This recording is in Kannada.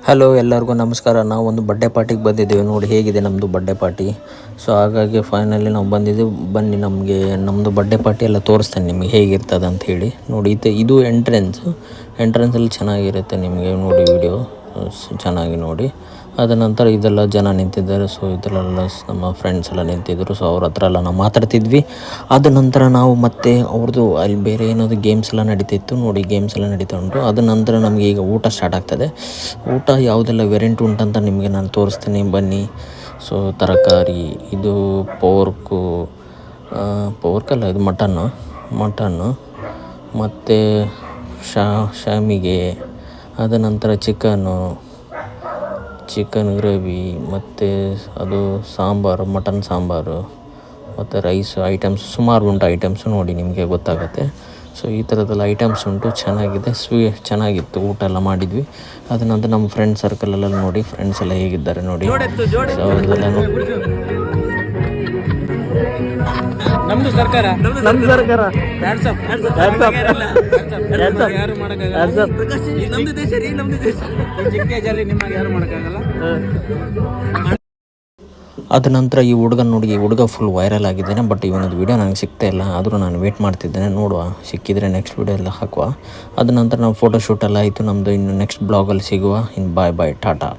ಹಲೋ ಎಲ್ಲರಿಗೂ ನಮಸ್ಕಾರ. ನಾವು ಒಂದು ಬರ್ಡೇ ಪಾರ್ಟಿಗೆ ಬಂದಿದ್ದೇವೆ. ನೋಡಿ ಹೇಗಿದೆ ನಮ್ಮದು ಬರ್ಡೇ ಪಾರ್ಟಿ. ಸೊ ಹಾಗಾಗಿ ಫೈನಲಿ ನಾವು ಬಂದಿದ್ದೀವಿ. ಬನ್ನಿ ನಮಗೆ ನಮ್ಮದು ಬರ್ಡೇ ಪಾರ್ಟಿ ಎಲ್ಲ ತೋರಿಸ್ತೇನೆ ನಿಮಗೆ ಹೇಗಿರ್ತದೆ ಅಂತ ಹೇಳಿ. ನೋಡಿ ಇದು ಎಂಟ್ರೆನ್ಸಲ್ಲಿ ಚೆನ್ನಾಗಿರುತ್ತೆ ನಿಮಗೆ ನೋಡಿ ವಿಡಿಯೋ ಚೆನ್ನಾಗಿ ನೋಡಿ. ಅದ ನಂತರ ಇದೆಲ್ಲ ಜನ ನಿಂತಿದ್ದಾರೆ. ಸೊ ಇದರಲ್ಲೆಲ್ಲ ನಮ್ಮ ಫ್ರೆಂಡ್ಸ್ ಎಲ್ಲ ನಿಂತಿದ್ದರು. ಸೊ ಅವ್ರ ಹತ್ರ ಎಲ್ಲ ನಾವು ಮಾತಾಡ್ತಿದ್ವಿ. ಅದ ನಂತರ ನಾವು ಮತ್ತೆ ಅವ್ರದ್ದು ಅಲ್ಲಿ ಬೇರೆ ಏನಾದರೂ ಗೇಮ್ಸ್ ಎಲ್ಲ ನಡೀತಿತ್ತು. ನೋಡಿ ಗೇಮ್ಸ್ ಎಲ್ಲ ನಡೀತಾ ಉಂಟು. ಅದ ನಂತರ ನಮಗೆ ಈಗ ಊಟ ಸ್ಟಾರ್ಟ್ ಆಗ್ತದೆ. ಊಟ ಯಾವುದೆಲ್ಲ ವೆರೈಟಿ ಉಂಟಂತ ನಿಮಗೆ ನಾನು ತೋರಿಸ್ತೀನಿ ಬನ್ನಿ. ಸೊ ತರಕಾರಿ, ಇದು ಪೋರ್ಕಲ್ಲ, ಇದು ಮಟನ್ನು ಮತ್ತು ಶಾಮಿಗೆ, ಅದ ನಂತರ ಚಿಕನ್ ಗ್ರೇವಿ, ಮತ್ತು ಅದು ಸಾಂಬಾರು, ಮಟನ್ ಸಾಂಬಾರು, ಮತ್ತು ರೈಸ್ ಐಟಮ್ಸ್ ಸುಮಾರು ಉಂಟು. ಐಟಮ್ಸ್ ನೋಡಿ ನಿಮಗೆ ಗೊತ್ತಾಗುತ್ತೆ. ಸೊ ಈ ಥರದ್ದೆಲ್ಲ ಐಟಮ್ಸ್ ಉಂಟು. ಚೆನ್ನಾಗಿದೆ, ಚೆನ್ನಾಗಿತ್ತು. ಊಟ ಎಲ್ಲ ಮಾಡಿದ್ವಿ. ಅದ ನಂತರ ನಮ್ಮ ಫ್ರೆಂಡ್ ಸರ್ಕಲಲ್ಲೆಲ್ಲ ನೋಡಿ, ಫ್ರೆಂಡ್ಸ್ ಎಲ್ಲ ಹೇಗಿದ್ದಾರೆ ನೋಡಿ. ಸೊ ಅವ್ರದ್ದೆಲ್ಲ ನಮ್ದು ಸರ್ಕಾರ ಯಾರು ಮಾಡಕ್ಕಾಗಲ್ಲ. ನಮ್ದು ದೇಶ ರೀ, ನಮ್ದು ದೇಶ. ಚಿಕ್ಕ ನಿಮಗೆ ಯಾರು ಮಾಡಕ್ಕಾಗಲ್ಲ. ಅದ ನಂತರ ಈ ಹುಡುಗ ಫುಲ್ ವೈರಲ್ ಆಗಿದ್ದಾನೆ. ಬಟ್ ಇವನದು ವೀಡಿಯೋ ನನಗೆ ಸಿಗ್ತಾ ಇಲ್ಲ. ಆದರೂ ನಾನು ವೇಟ್ ಮಾಡ್ತಿದ್ದೇನೆ. ನೋಡುವ, ಸಿಕ್ಕಿದರೆ ನೆಕ್ಸ್ಟ್ ವೀಡಿಯೋ ಎಲ್ಲ ಹಾಕುವ. ಅದ ನಂತರ ನಾವು ಫೋಟೋ ಶೂಟ್ ಎಲ್ಲ ಆಯಿತು ನಮ್ಮದು. ಇನ್ನು ನೆಕ್ಸ್ಟ್ ಬ್ಲಾಗಲ್ಲಿ ಸಿಗುವ. ಇನ್ನು ಬಾಯ್ ಟಾಟಾ.